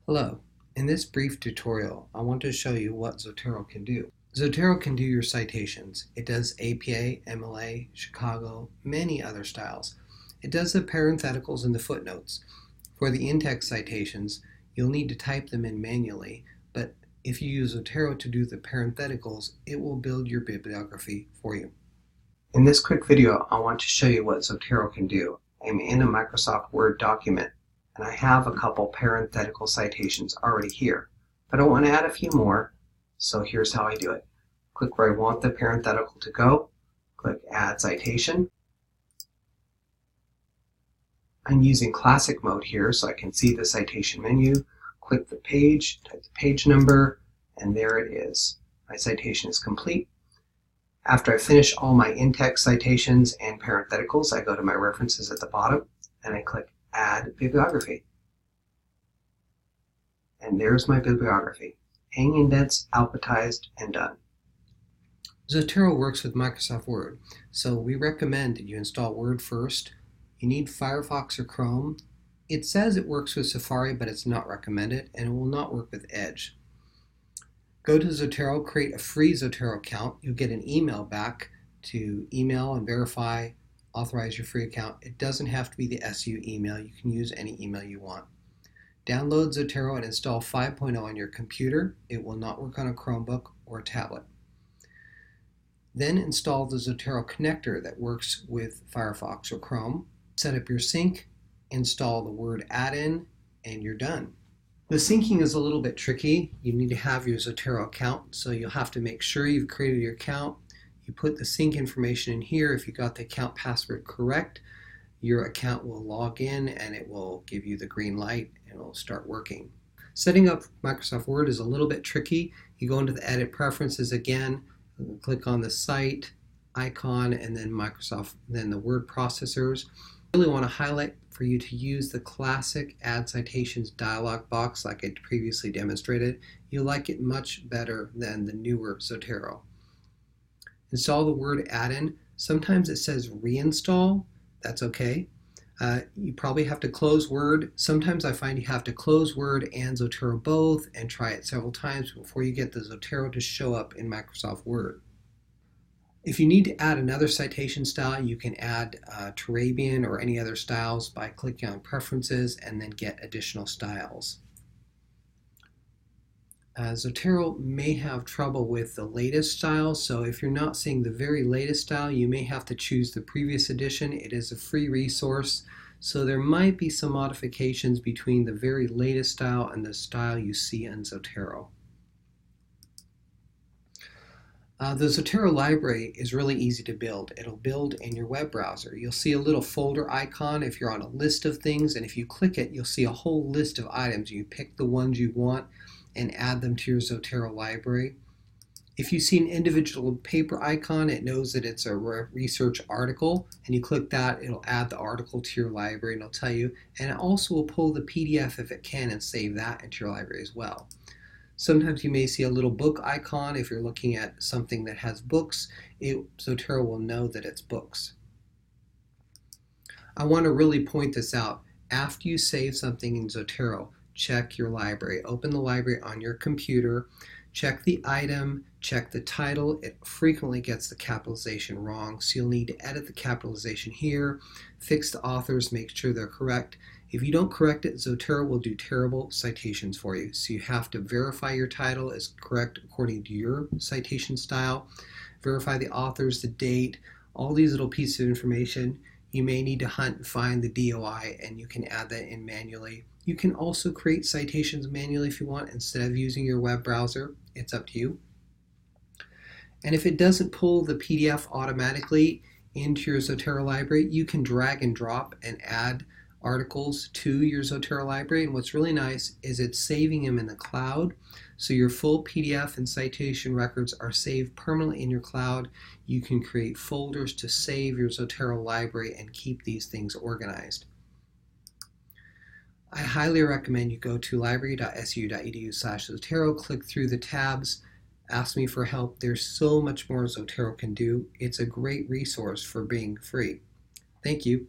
Hello. In this brief tutorial, I want to show you what Zotero can do. Zotero can do your citations. It does APA, MLA, Chicago, many other styles. It does the parentheticals and the footnotes. For the in-text citations, you'll need to type them in manually, but if you use Zotero to do the parentheticals, it will build your bibliography for you. In this quick video, I want to show you what Zotero can do. I'm in a Microsoft Word document, and I have a couple parenthetical citations already here. But I want to add a few more, so here's how I do it. Click where I want the parenthetical to go, click Add Citation. I'm using classic mode here so I can see the citation menu. Click the page, type the page number, and there it is. My citation is complete. After I finish all my in-text citations and parentheticals, I go to my references at the bottom and I click Add Bibliography. And there's my bibliography. Hang indents, alphabetized, and done. Zotero works with Microsoft Word, so we recommend that you install Word first. You need Firefox or Chrome. It says it works with Safari, but it's not recommended, and it will not work with Edge. Go to Zotero, create a free Zotero account. You'll get an email back to email and verify, authorize your free account. It doesn't have to be the SU email. You can use any email you want. Download Zotero and install 5.0 on your computer. It will not work on a Chromebook or a tablet. Then install the Zotero connector that works with Firefox or Chrome. Set up your sync, install the Word add-in, and you're done. The syncing is a little bit tricky. You need to have your Zotero account, so you'll have to make sure you've created your account. You put the sync information in here. If you got the account password correct, your account will log in and it will give you the green light and it will start working. Setting up Microsoft Word is a little bit tricky. You go into the Edit Preferences again, click on the Site icon, and then then the word processors. I really want to highlight for you to use the classic Add Citations dialog box like I previously demonstrated. You'll like it much better than the newer Zotero. Install the Word add-in. Sometimes it says reinstall. That's okay. You probably have to close Word. Sometimes I find you have to close Word and Zotero both and try it several times before you get the Zotero to show up in Microsoft Word. If you need to add another citation style, you can add Turabian or any other styles by clicking on Preferences and then get additional styles. Zotero may have trouble with the latest style, so if you're not seeing the very latest style, you may have to choose the previous edition. It is a free resource, so there might be some modifications between the very latest style and the style you see in Zotero. The Zotero library is really easy to build. It'll build in your web browser. You'll see a little folder icon if you're on a list of things, and if you click it, you'll see a whole list of items. You pick the ones you want and add them to your Zotero library. If you see an individual paper icon, it knows that it's a research article, and you click that, it'll add the article to your library, and it'll tell you, and it also will pull the PDF if it can and save that into your library as well. Sometimes you may see a little book icon. If you're looking at something that has books, Zotero will know that it's books. I want to really point this out. After you save something in Zotero, check your library. Open the library on your computer, check the item, check the title. It frequently gets the capitalization wrong, so you'll need to edit the capitalization here, fix the authors, make sure they're correct. If you don't correct it, Zotero will do terrible citations for you. So you have to verify your title is correct according to your citation style, verify the authors, the date, all these little pieces of information. You may need to hunt and find the DOI, and you can add that in manually. You can also create citations manually if you want instead of using your web browser. It's up to you. And if it doesn't pull the PDF automatically into your Zotero library, you can drag and drop and add articles to your Zotero library, and what's really nice is it's saving them in the cloud, so your full PDF and citation records are saved permanently in your cloud. You can create folders to save your Zotero library and keep these things organized. I highly recommend you go to library.su.edu/Zotero, click through the tabs, ask me for help. There's so much more Zotero can do. It's a great resource for being free. Thank you.